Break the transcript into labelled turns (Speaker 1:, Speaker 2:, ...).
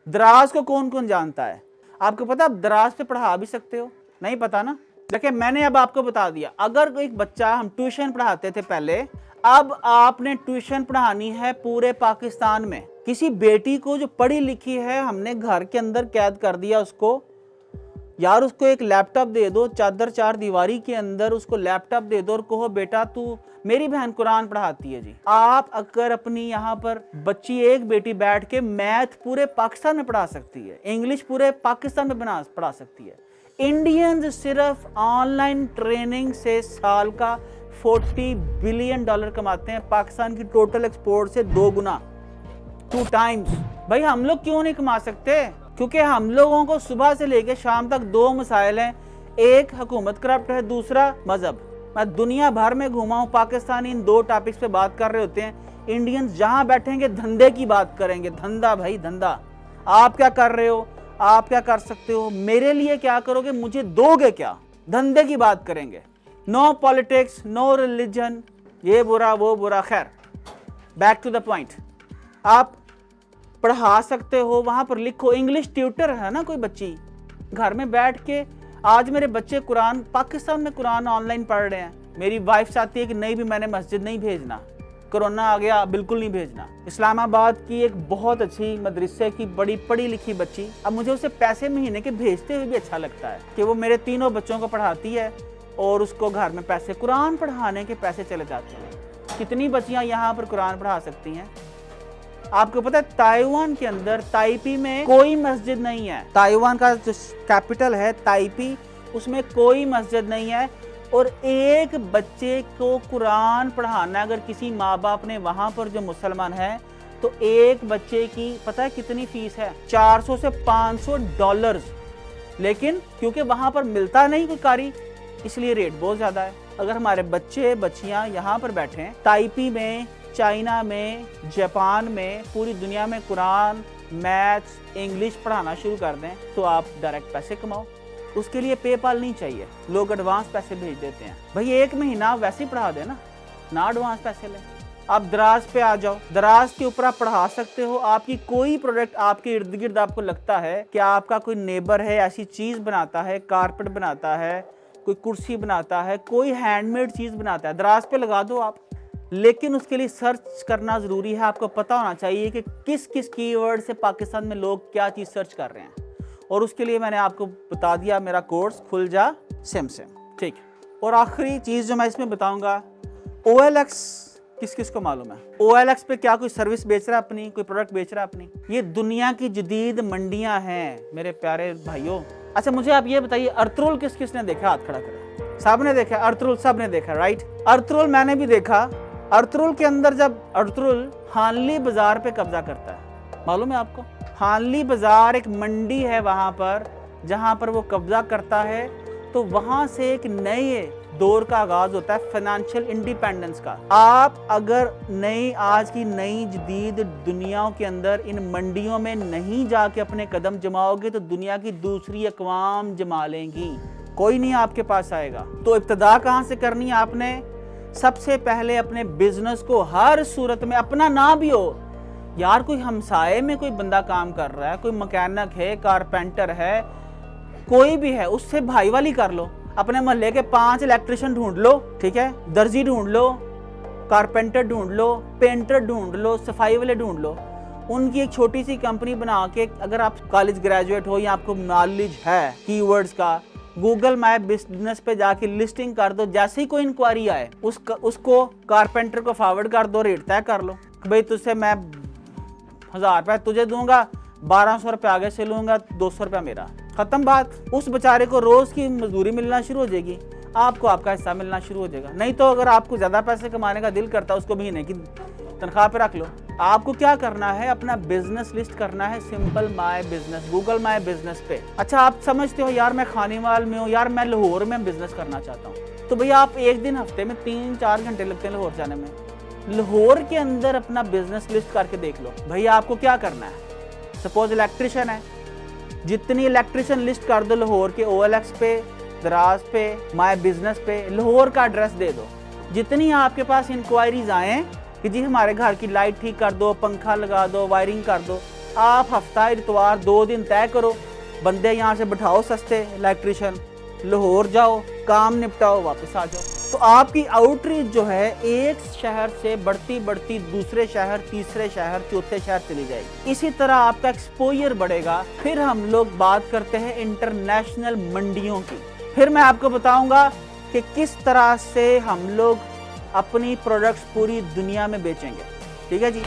Speaker 1: दराज को कौन कौन जानता है? आपको पता, आप दराज पे पढ़ा भी सकते हो, नहीं पता ना? देखिए मैंने अब आपको बता दिया। अगर एक बच्चा, हम ट्यूशन पढ़ाते थे पहले, अब आपने ट्यूशन पढ़ानी है पूरे पाकिस्तान में। किसी बेटी को जो पढ़ी लिखी है हमने घर के अंदर कैद कर दिया उसको, यार उसको एक लैपटॉप दे दो, चादर चार दीवारी के अंदर उसको लैपटॉप दे दो और कहो बेटा तू, मेरी बहन कुरान पढ़ाती है जी। आप अगर अपनी यहाँ पर बच्ची, एक बेटी बैठ के मैथ पूरे पाकिस्तान में पढ़ा सकती है, इंग्लिश पूरे पाकिस्तान में पढ़ा सकती है। इंडियंस सिर्फ ऑनलाइन ट्रेनिंग से साल का $40 बिलियन कमाते हैं, पाकिस्तान की टोटल एक्सपोर्ट से 2 गुना, 2 टाइम्स। भाई हम लोग क्यों नहीं कमा सकते? क्योंकि हम लोगों को सुबह से लेकर शाम तक 2 मसाइल हैं, एक हुकूमत करप्ट है, दूसरा मजहब। मैं दुनिया भर में घूमा हूं, पाकिस्तानी इन 2 टॉपिक्स पे बात कर रहे होते हैं। इंडियंस जहां बैठेंगे धंधे की बात करेंगे, धंधा भाई धंधा। आप क्या कर रहे हो, आप क्या कर सकते हो, मेरे लिए क्या करोगे, मुझे दोगे क्या, धंधे की बात करेंगे। नो पॉलिटिक्स, नो रिलीजन, ये बुरा वो बुरा। खैर बैक टू द पॉइंट, आप पढ़ा सकते हो, वहां पर लिखो। इंग्लिश ट्यूटर है ना कोई बच्ची, घर में बैठ के, आज मेरे बच्चे कुरान, पाकिस्तान में कुरान ऑनलाइन पढ़ रहे हैं। मेरी वाइफ चाहती है कि नहीं भी मैंने मस्जिद नहीं भेजना, कोरोना आ गया बिल्कुल नहीं भेजना। इस्लामाबाद की एक बहुत अच्छी मदरसे की बड़ी पढ़ी लिखी बच्ची, अब मुझे उसे पैसे महीने के भेजते हुए भी अच्छा लगता है कि वो मेरे 3 बच्चों को पढ़ाती है और उसको घर में पैसे, कुरान पढ़ाने के पैसे चले जाते हैं। कितनी बच्चियां यहाँ पर कुरान पढ़ा सकती हैं? आपको पता है ताइवान के अंदर, ताइपी में कोई मस्जिद नहीं है। ताइवान का जो कैपिटल है ताइपी, उसमें कोई मस्जिद नहीं है। और एक बच्चे को कुरान पढ़ाना, अगर किसी माँ बाप ने वहां पर जो मुसलमान है, तो एक बच्चे की पता है कितनी फीस है? $400 से $500। लेकिन क्योंकि वहां पर मिलता नहीं कोई कारी, इसलिए रेट बहुत ज्यादा है। अगर हमारे बच्चे बच्चियां यहाँ पर बैठे, ताइपी में, चाइना में, जापान में, पूरी दुनिया में कुरान, मैथ्स, इंग्लिश पढ़ाना शुरू कर दें, तो आप डायरेक्ट पैसे कमाओ। उसके लिए पेपाल नहीं चाहिए, लोग एडवांस पैसे भेज देते हैं। भाई 1 महीना वैसे ही पढ़ा देना, ना एडवांस पैसे लें। आप दराज पे आ जाओ, दराज के ऊपर आप पढ़ा सकते हो। आपकी कोई प्रोडक्ट आपके इर्द गिर्द आपको लगता है कि आपका कोई नेबर है, ऐसी चीज बनाता है, कारपेट बनाता है, कोई कुर्सी बनाता है, कोई हैंडमेड चीज बनाता है, दराज पे लगा दो आप। लेकिन उसके लिए सर्च करना जरूरी है। आपको पता होना चाहिए कि किस किस कीवर्ड से पाकिस्तान में लोग क्या चीज सर्च कर रहे हैं, और उसके लिए मैंने आपको बता दिया मेरा कोर्स खुल जा सिम, ठीक है। और आखिरी चीज जो मैं इसमें बताऊंगा, OLX किस किस को मालूम है? OLX पे क्या कोई सर्विस बेच रहा है अपनी, कोई प्रोडक्ट बेच रहा है अपनी? ये दुनिया की जदीद मंडियां हैं मेरे प्यारे भाइयों। अच्छा मुझे आप ये बताइए, अर्तुगरुल किस किस ने देखा? हाथ खड़ा करें। सब ने देखा, अर्तुगरुल सब ने देखा, राइट? अर्तुगरुल मैंने भी देखा। अर्तुगरुल के अंदर जब अर्तुगरुल हानली बाजार पे कब्जा करता है, मालूम है आपको? हानली बाजार एक मंडी है वहां पर, जहां पर वो कब्जा करता है, तो वहां से एक नए दौर का आगाज होता है, फाइनेंशियल इंडिपेंडेंस का। आप अगर नई, आज की नई जदीद दुनिया के अंदर इन मंडियों में नहीं जाके अपने कदम जमाओगे, तो दुनिया की दूसरी अक़वाम जमा लेंगी, कोई नहीं आपके पास आएगा। तो इब्तिदा कहाँ से करनी है आपने? सबसे पहले अपने बिजनेस को हर सूरत में, अपना ना भी हो यार, कोई हमसाए में कोई बंदा काम कर रहा है, कोई मैकेनिक है, कारपेंटर है, कोई भी है, उससे भाईवाली कर लो। अपने मोहल्ले के 5 इलेक्ट्रिशियन ढूंढ लो, ठीक है, दर्जी ढूंढ लो, कारपेंटर ढूंढ लो, पेंटर ढूंढ लो, सफाई वाले ढूंढ लो, उनकी एक छोटी सी कंपनी बना के, अगर आप कॉलेज ग्रेजुएट हो या आपको नॉलेज है कीवर्ड्स का, गूगल माय बिजनेस पे जाके लिस्टिंग कर दो। जैसे ही कोई इंक्वायरी आए उसको कारपेंटर को फॉरवर्ड कर दो, रेट तय कर लो, भाई तुझसे मैं 1000 रुपये तुझे दूंगा, 1200 रुपये आगे से लूंगा, 200 रुपये मेरा, खत्म बात। उस बेचारे को रोज की मजदूरी मिलना शुरू हो जाएगी, आपको आपका हिस्सा मिलना शुरू हो जाएगा। नहीं तो अगर आपको ज्यादा पैसे कमाने का दिल करता है, उसको महीने की तनख्वाह पे रख लो। आपको क्या करना है? अपना बिजनेस लिस्ट करना है, simple my business, Google my business पे। अच्छा आप समझते हो यार मैं खानीवाल में हूँ, यार मैं लाहौर में बिजनेस करना चाहता हूँ, तो भैया आप एक दिन हफ्ते में 3-4 घंटे लगते हैं लाहौर जाने में। लाहौर के अंदर अपना बिजनेस लिस्ट करके देख लो भैया आपको क्या करना है। सपोज इलेक्ट्रिशियन है, जितनी इलेक्ट्रिशियन लिस्ट कर दो लाहौर के, OLX पे, दराज पे, माय बिजनेस पे, लाहौर का एड्रेस दे दो। जितनी आपके पास इंक्वायरीज आए कि जी हमारे घर की लाइट ठीक कर दो, पंखा लगा दो, वायरिंग कर दो, आप हफ्ता इतवार 2 दिन तय करो, बंदे यहाँ से बिठाओ सस्ते इलेक्ट्रिशियन, लाहौर जाओ, काम निपटाओ, वापस आ जाओ। तो आपकी आउटरीच जो है एक शहर से बढ़ती बढ़ती दूसरे शहर, तीसरे शहर, चौथे शहर चली जाएगी। इसी तरह आपका एक्सपोजर बढ़ेगा। फिर हम लोग बात करते हैं इंटरनेशनल मंडियों की। फिर मैं आपको बताऊंगा कि किस तरह से हम लोग अपनी प्रोडक्ट्स पूरी दुनिया में बेचेंगे। ठीक है जी।